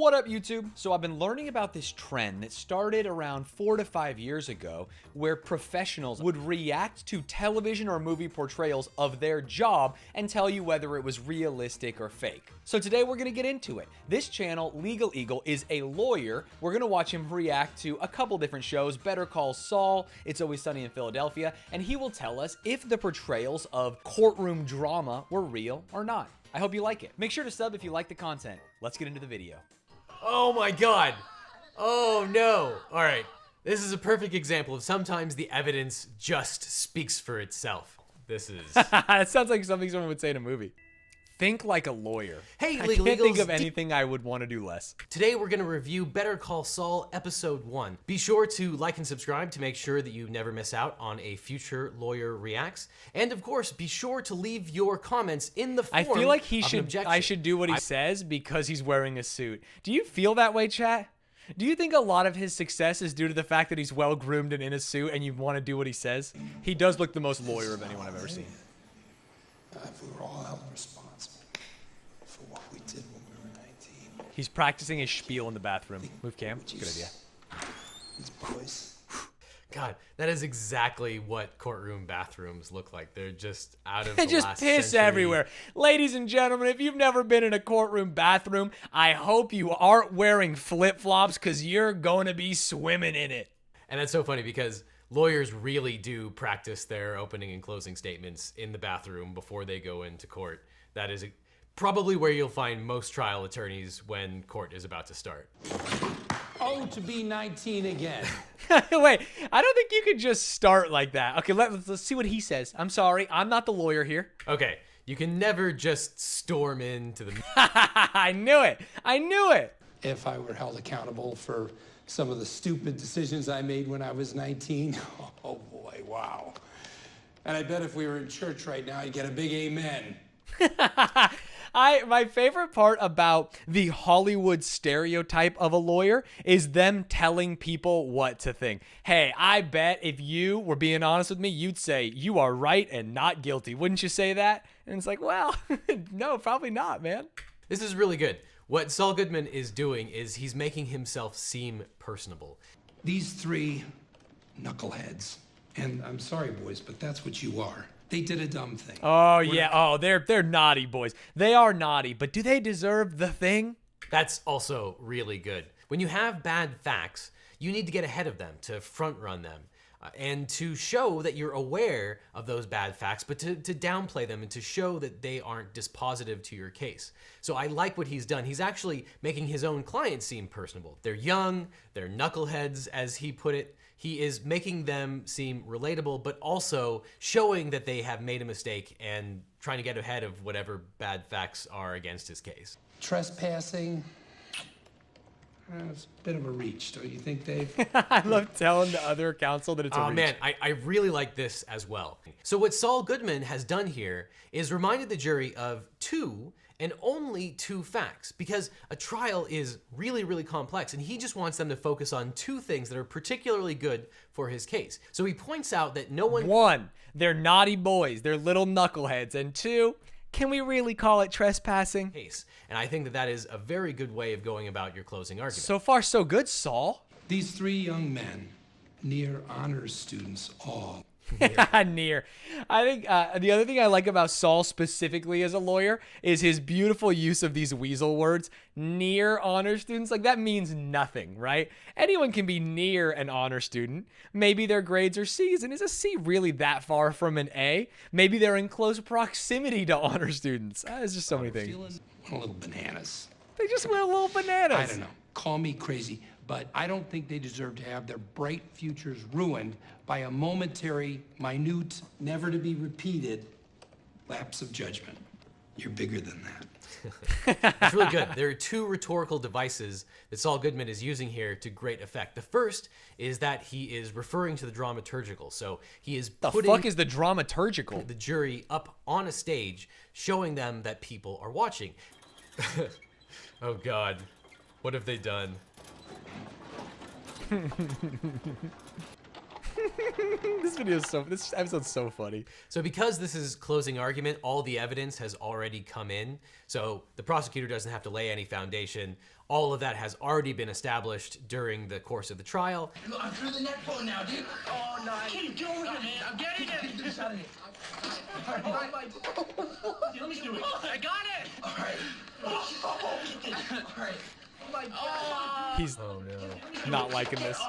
What up, YouTube? So I've been learning about this trend that started around 4 to 5 years ago where professionals would react to television or movie portrayals of their job and tell you whether it was realistic or fake. So today we're going to get into it. This channel, Legal Eagle, is a lawyer. We're going to watch him react to a couple different shows, Better Call Saul, It's Always Sunny in Philadelphia, and he will tell us if the portrayals of courtroom drama were real or not. I hope you like it. Make sure to sub if you like the content. Let's get into the video. Oh my god. Oh no. All right. This is a perfect example of sometimes the evidence just speaks for itself. This is... That sounds like something someone would say in a movie. Think like a lawyer. Hey, I Legal can't Eagles, think of anything I would want to do less. Today we're going to review Better Call Saul Episode 1. Be sure to like and subscribe to make sure that you never miss out on a future lawyer reacts. And of course, be sure to leave your comments in the form I feel like I should do what he says because he's wearing a suit. Do you feel that way, chat? Do you think a lot of his success is due to the fact that he's well groomed and in a suit and you want to do what he says? He does look the most lawyer of anyone I've ever seen. If we were all held responsible for what we did when we were 19. He's practicing his spiel in the bathroom. Move cam. Good idea. These boys. God, that is exactly what courtroom bathrooms look like. They're just out of They the just last piss century. everywhere. Ladies and gentlemen, if you've never been in a courtroom bathroom, I hope you aren't wearing flip-flops because you're going to be swimming in it. And that's so funny because lawyers really do practice their opening and closing statements in the bathroom before they go into court. That is probably where you'll find most trial attorneys when court is about to start. Oh, to be 19 again. Wait, I don't think you could just start like that. Okay, let's see what he says. I'm sorry, I'm not the lawyer here. Okay, you can never just storm into the... I knew it. I knew it. If I were held accountable for some of the stupid decisions I made when I was 19, oh boy, wow. And I bet if we were in church right now, I'd get a big amen. My favorite part about the Hollywood stereotype of a lawyer is them telling people what to think. Hey, I bet if you were being honest with me, you'd say you are right and not guilty. Wouldn't you say that? And it's like, well, no, probably not, man. This is really good. What Saul Goodman is doing is he's making himself seem personable. These three knuckleheads, and I'm sorry, boys, but that's what you are. They did a dumb thing. Oh, yeah. Oh, they're naughty boys. They are naughty, but do they deserve the thing? That's also really good. When you have bad facts, you need to get ahead of them, to front run them, and to show that you're aware of those bad facts, but to downplay them and to show that they aren't dispositive to your case. So I like what he's done. He's actually making his own clients seem personable. They're young, they're knuckleheads, as he put it. He is making them seem relatable, but also showing that they have made a mistake and trying to get ahead of whatever bad facts are against his case. Trespassing, it's a bit of a reach, don't you think, Dave? I love telling the other counsel that it's a reach. Oh man, I really like this as well. So what Saul Goodman has done here is reminded the jury of two and only two facts, because a trial is really, really complex, and he just wants them to focus on two things that are particularly good for his case. So he points out that no one... One, they're naughty boys, they're little knuckleheads, and two, can we really call it trespassing? Case. And I think that that is a very good way of going about your closing argument. So far, so good, Saul. These three young men, near honors students all. Near. I think the other thing I like about Saul specifically as a lawyer is his beautiful use of these Weasel words. Near honor students, like that means nothing, right? Anyone can be near an honor student. Maybe their grades are C's, and is a C really that far from an A? Maybe they're in close proximity to honor students. There's just so many things. Feeling a little bananas. They just went a little bananas. I don't know. Call me crazy, but I don't think they deserve to have their bright futures ruined by a momentary, minute, never to be repeated lapse of judgment. You're bigger than that. It's really good. There are two rhetorical devices that Saul Goodman is using here to great effect. The first is that he is referring to the dramaturgical. So he is The putting fuck is the dramaturgical? the jury up on a stage, showing them that people are watching. Oh God, what have they done? This episode's so funny. So because this is closing argument, all the evidence has already come in. So the prosecutor doesn't have to lay any foundation. All of that has already been established during the course of the trial. Look, I'm through the net phone now, dude. Oh, no. What are you doing, man? I'm getting it. Get this out of here. All right. Let me do it. I got it. All right. All right. Oh, my God. He's not liking this.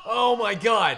Oh my God.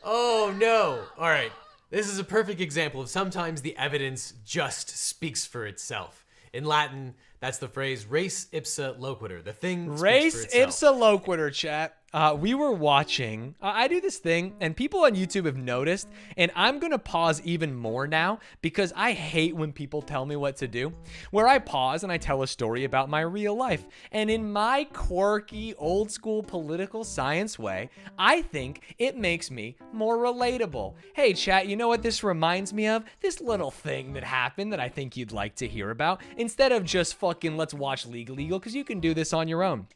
Oh no. All right. This is a perfect example of sometimes the evidence just speaks for itself. In Latin, that's the phrase res ipsa loquitur. The thing speaks for Res itself. ipsa loquitur, chat. We were watching, I do this thing, and people on YouTube have noticed, and I'm going to pause even more now because I hate when people tell me what to do, where I pause and I tell a story about my real life. And in my quirky, old school political science way, I think it makes me more relatable. Hey, chat, you know what this reminds me of? This little thing that happened that I think you'd like to hear about, instead of just fucking let's watch Legal, because you can do this on your own.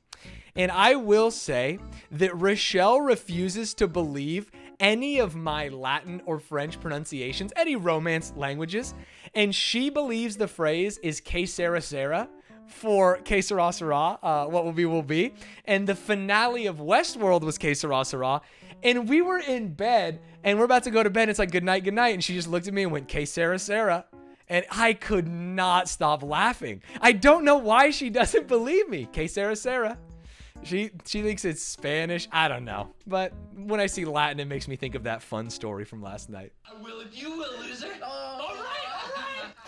And I will say that Rochelle refuses to believe any of my Latin or French pronunciations, any Romance languages, and she believes the phrase is que sera sera for que sera sera, what will be will be, and the finale of Westworld was que sera sera, and we were in bed, and we're about to go to bed, and it's like good night, and she just looked at me and went que sera sera. And I could not stop laughing. I don't know why she doesn't believe me. Que sera sera. She thinks it's Spanish. I don't know. But when I see Latin, it makes me think of that fun story from last night. I will if you will, loser. All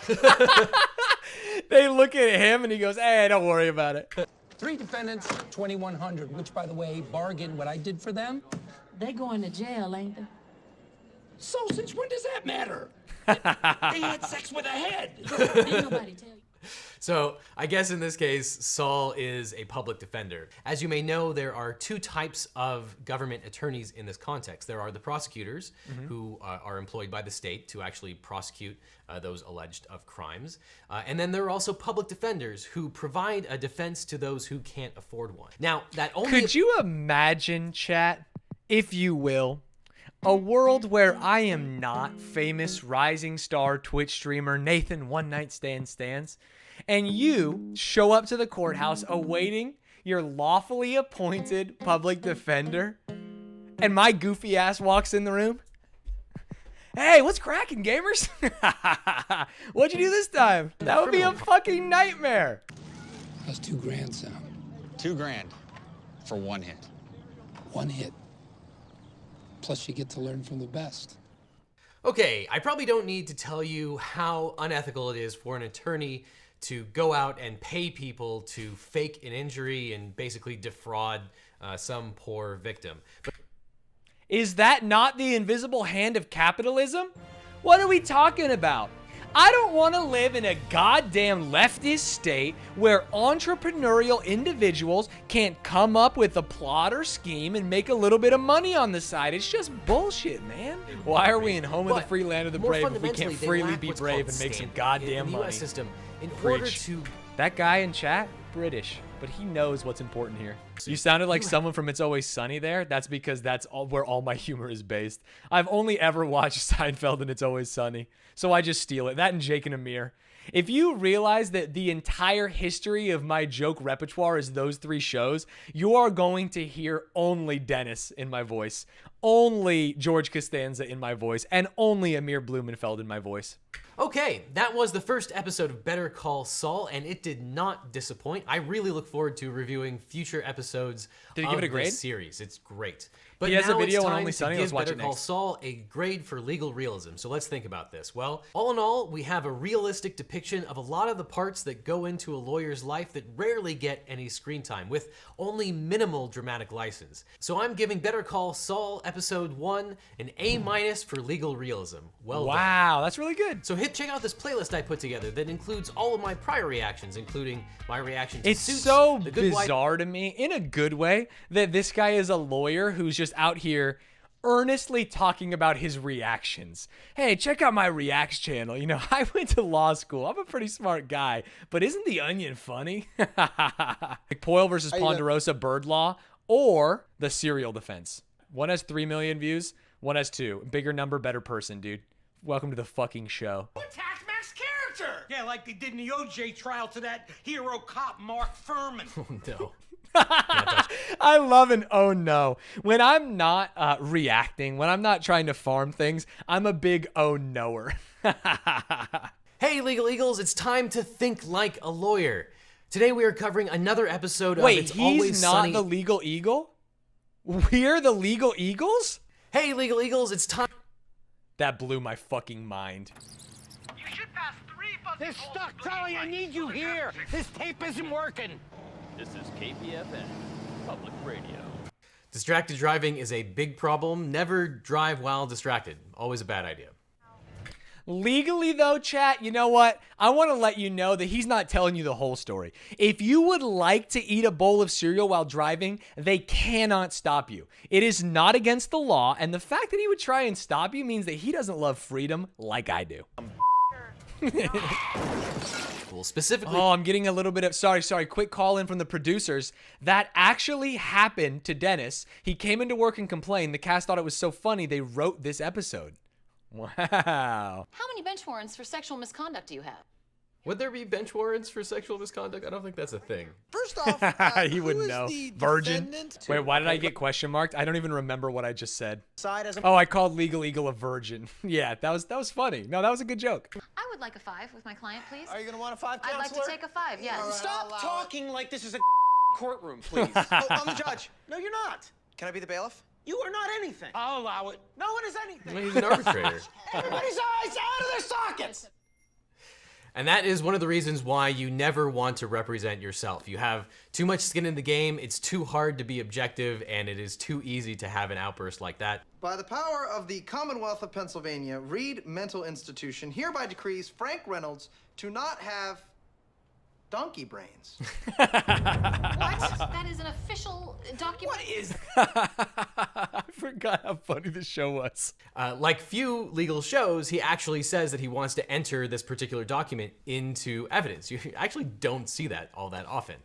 right. They look at him and he goes, hey, don't worry about it. 3 defendants, 2,100, which, by the way, bargained what I did for them. They going to jail, ain't they? So since when does that matter? They had sex with a head. Ain't nobody tell you. So I guess in this case, Saul is a public defender. As you may know, there are 2 types of government attorneys in this context. There are the prosecutors who are employed by the state to actually prosecute those alleged of crimes. And then there are also public defenders who provide a defense to those who can't afford one. Now, that only... Could you imagine, chat, if you will, a world where I am not famous rising star Twitch streamer Nathan One Night Stand Stanz, and you show up to the courthouse awaiting your lawfully appointed public defender, and my goofy ass walks in the room? Hey, what's cracking, gamers? What'd you do this time? That would be a fucking nightmare. How's $2,000 sound? $2,000 for one hit. One hit. Plus you get to learn from the best. Okay, I probably don't need to tell you how unethical it is for an attorney to go out and pay people to fake an injury and basically defraud some poor victim. But is that not the invisible hand of capitalism? What are we talking about? I don't want to live in a goddamn leftist state where entrepreneurial individuals can't come up with a plot or scheme and make a little bit of money on the side. It's just bullshit, man. Why are we in home of the free land of the brave if we can't freely be brave and make some goddamn money? In the US system, in order to... That guy in chat, British, but he knows what's important here. You sounded like someone from It's Always Sunny there. That's because that's where all my humor is based. I've only ever watched Seinfeld and It's Always Sunny, so I just steal it. That and Jake and Amir. If you realize that the entire history of my joke repertoire is those 3 shows, you are going to hear only Dennis in my voice, only George Costanza in my voice, and only Amir Blumenfeld in my voice. Okay, that was the first episode of Better Call Saul, and it did not disappoint. I really look forward to reviewing future episodes Did he give it a grade? This series. It's great. But He has now a video it's on time Only to Sunny. give Let's watch Better it Call next. Saul a grade for legal realism. So let's think about this. Well, all in all, we have a realistic depiction of a lot of the parts that go into a lawyer's life that rarely get any screen time, with only minimal dramatic license. So I'm giving Better Call Saul Episode 1 an A- for legal realism. Well done. Wow, that's really good. So check out this playlist I put together that includes all of my prior reactions, including my reaction to It's Suits, so The Good Wife. bizarre to me, in a good way, that this guy is a lawyer who's just out here earnestly talking about his reactions. Hey, check out my reacts channel. You know, I went to law school. I'm a pretty smart guy, but isn't The Onion funny? Like Poyle versus Ponderosa Bird Law or The Serial Defense. One has 3 million views. 1 has 2. Bigger number, better person, dude. Welcome to the fucking show. Attack Mac's character! Yeah, like they did in the OJ trial to that hero cop Mark Furman. Oh, no. I love an oh no. When I'm not reacting, when I'm not trying to farm things, I'm a big oh knower. Hey, Legal Eagles, it's time to think like a lawyer. Today we are covering another episode Wait, of It's he's Always not Sunny. the Legal Eagle? We're the Legal Eagles? Hey, Legal Eagles, it's time. That blew my fucking mind. You should pass 3 buses. They're stuck, Charlie. I need you here. This tape isn't working. This is KPFN, Public Radio. Distracted driving is a big problem. Never drive while distracted. Always a bad idea. Legally, though, chat, you know what? I want to let you know that he's not telling you the whole story. If you would like to eat a bowl of cereal while driving, they cannot stop you. It is not against the law, and the fact that he would try and stop you means that he doesn't love freedom like I do. Well, specifically. Oh, I'm getting a little bit of, sorry, quick call in from the producers. That actually happened to Dennis. He came into work and complained. The cast thought it was so funny, they wrote this episode. Wow. How many bench warrants for sexual misconduct do you have? Would there be bench warrants for sexual misconduct? I don't think that's a thing. First off, he wouldn't know. Virgin. Wait, why did I get question marked? I don't even remember what I just said. Oh, I called Legal Eagle a virgin. Yeah, that was funny. No, that was a good joke. I would like a 5 with my client, please. Are you gonna want a 5, I'd counselor? like to take a 5, yes. Stop Talking like this is a courtroom, please. Oh, I'm the judge. No, you're not. Can I be the bailiff? You are not anything. I'll allow it. No one is anything. Well, he's an arbitrator. Everybody's eyes out of their sockets. And that is one of the reasons why you never want to represent yourself. You have too much skin in the game, it's too hard to be objective, and it is too easy to have an outburst like that. By the power of the Commonwealth of Pennsylvania, Reed Mental Institution hereby decrees Frank Reynolds to not have donkey brains. What? That is an official document. What is I forgot how funny the show was. Like few legal shows, he actually says that he wants to enter this particular document into evidence. You actually don't see that all that often.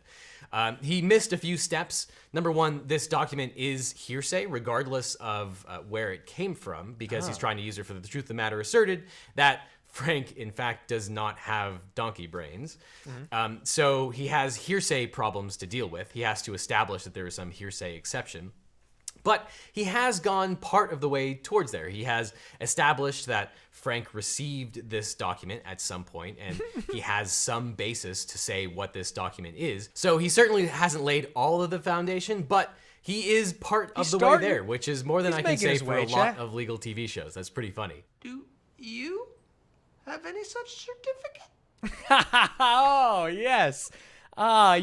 He missed a few steps. Number one, this document is hearsay, regardless of where it came from, because he's trying to use it for the truth of the matter asserted that Frank, in fact, does not have donkey brains. So he has hearsay problems to deal with. He has to establish that there is some hearsay exception. But he has gone part of the way towards there. He has established that Frank received this document at some point, and he has some basis to say what this document is. So he certainly hasn't laid all of the foundation, but he is part of the way there, which is more than I can say for a lot of legal TV shows. That's pretty funny. Do you have any such certificate? Oh, yes.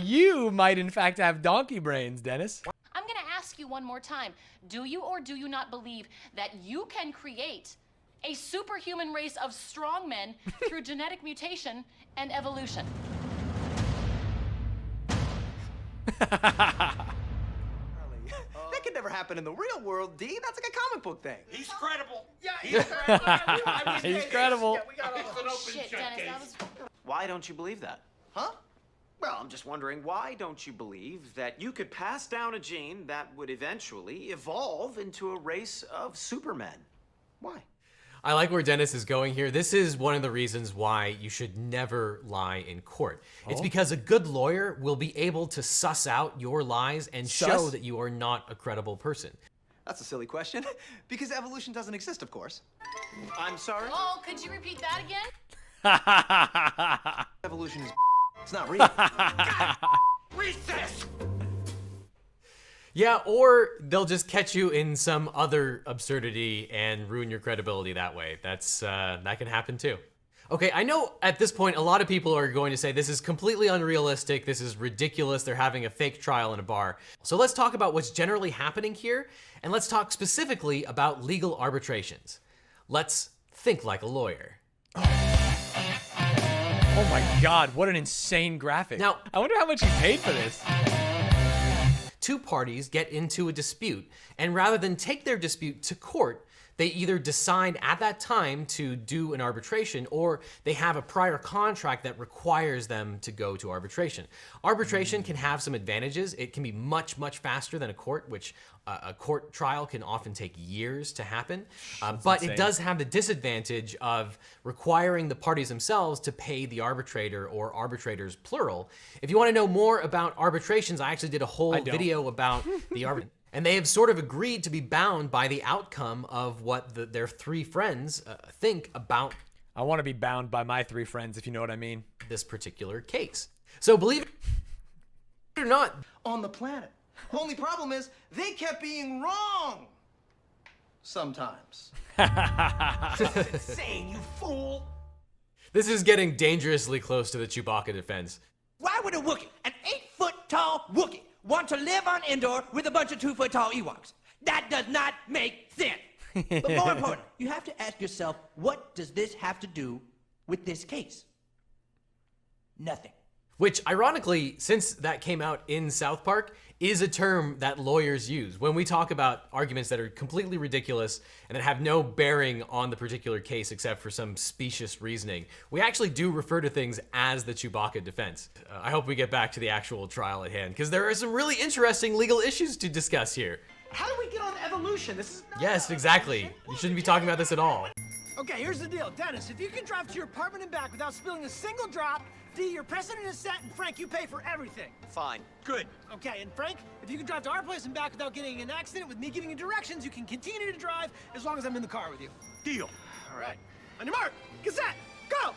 You might in fact have donkey brains, Dennis. I'm going to ask you one more time. Do you or do you not believe that you can create a superhuman race of strong men through genetic mutation and evolution? That could never happen in the real world, D. That's like a comic book thing. He's credible. Yeah, he's credible. He's credible. Yeah, we got an open Shit, shut Dennis, case. that was... Why don't you believe that? Huh? Well, I'm just wondering, why don't you believe that you could pass down a gene that would eventually evolve into a race of supermen? Why? I like where Dennis is going here. This is one of the reasons why you should never lie in court. It's because a good lawyer will be able to suss out your lies and show that you are not a credible person. That's a silly question, because evolution doesn't exist, of course. I'm sorry? Oh, could you repeat that again? Evolution is it's not real. Recess! Yeah, or they'll just catch you in some other absurdity and ruin your credibility that way. That's that can happen too. Okay, I know at this point a lot of people are going to say this is completely unrealistic, this is ridiculous, they're having a fake trial in a bar. So let's talk about what's generally happening here, and let's talk specifically about legal arbitrations. Let's think like a lawyer. Oh my God, what an insane graphic. Now, I wonder how much he paid for this. Two parties get into a dispute, and rather than take their dispute to court, they either decide at that time to do an arbitration, or they have a prior contract that requires them to go to arbitration. Arbitration can have some advantages. It can be much, much faster than a court, which a court trial can often take years to happen. But insane. it does have the disadvantage of requiring the parties themselves to pay the arbitrator, or arbitrators plural. If you want to know more about arbitrations, I actually did a whole video about the arbitration. And they have sort of agreed to be bound by the outcome of what their three friends think about. I want to be bound by my three friends, if you know what I mean. This particular case. So believe it or not, on the planet. Only problem is they kept being wrong. Sometimes. That's insane, you fool. this is getting dangerously close to the Chewbacca defense. Why would a Wookiee, an 8-foot-tall Wookiee, want to live on Endor with a bunch of 2-foot-tall Ewoks? That does not make sense. But more important, you have to ask yourself, what does this have to do with this case? Nothing. Which, ironically, since that came out in South Park, is a term that lawyers use when we talk about arguments that are completely ridiculous and that have no bearing on the particular case except for some specious reasoning. We actually do refer to things as the Chewbacca defense. I hope we get back to the actual trial at hand, because there are some really interesting legal issues to discuss here. How do we get on evolution? This is not Yes, exactly. You shouldn't be talking about this at all. Okay, here's the deal. Dennis, if you can drive to your apartment and back without spilling a single drop, D, your precedent is set, and Frank, you pay for everything. fine. Good. Okay, and Frank, if you can drive to our place and back without getting in an accident with me giving you directions, you can continue to drive as long as I'm in the car with you. Deal. All right. On your mark, get set, go!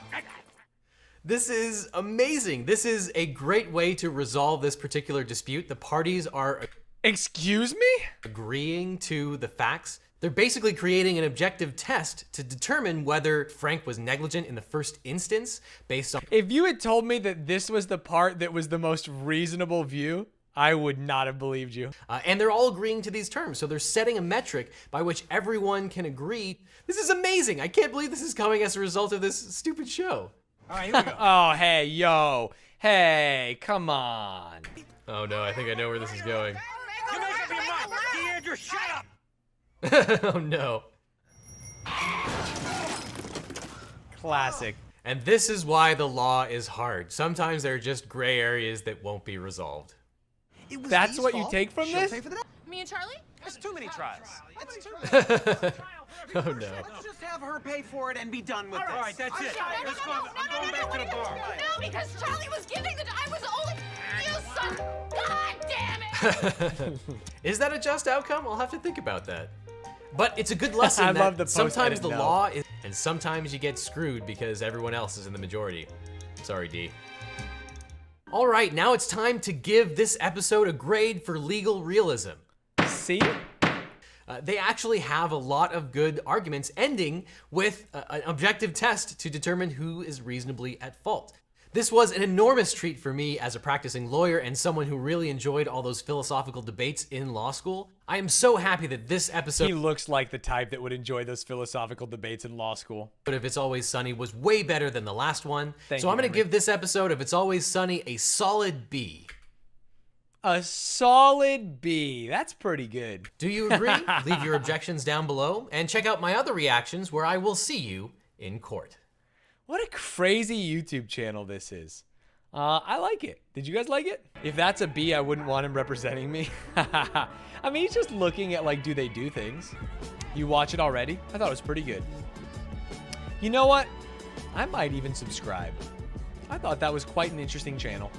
This is amazing. This is a great way to resolve this particular dispute. The parties are... Excuse me? Agreeing to the facts. They're basically creating an objective test to determine whether Frank was negligent in the first instance based on... If you had told me that this was the part that was the most reasonable view, I would not have believed you. And they're all agreeing to these terms. So they're setting a metric by which everyone can agree. This is amazing. I can't believe this is coming as a result of this stupid show. All right, here we go. Oh, hey, yo. Hey, come on. Oh no, I think I know where this is going. You make up your mind. DeAndre, shut up. Oh no. Classic. And this is why the law is hard. Sometimes there are just gray areas that won't be resolved. That's what you take from this? Me and Charlie? There's too many trials. Oh no. Let's just have her pay for it and be done with this. All right, that's it. Let's go. I'm going back to the bar. No, because Charlie was giving the... I was only... You son... God damn it! Is that a just outcome? I'll have to think about that. But it's a good lesson I that love the sometimes post-edit the note. law is... And sometimes you get screwed because everyone else is in the majority. Sorry, D. All right, now it's time to give this episode a grade for legal realism. See? They actually have a lot of good arguments, ending with an objective test to determine who is reasonably at fault. This was an enormous treat for me as a practicing lawyer and someone who really enjoyed all those philosophical debates in law school. I am so happy that this episode... He looks like the type that would enjoy those philosophical debates in law school. But If It's Always Sunny was way better than the last one. Thank so you, I'm going to Henry. give this episode of It's Always Sunny a solid B. A solid B. That's pretty good. Do you agree? Leave your objections down below and check out my other reactions where I will see you in court. What a crazy YouTube channel this is. I like it. Did you guys like it? If that's a B, I wouldn't want him representing me. I mean, he's just looking at, like, do they do things? You watch it already? I thought it was pretty good. You know what? I might even subscribe. I thought that was quite an interesting channel.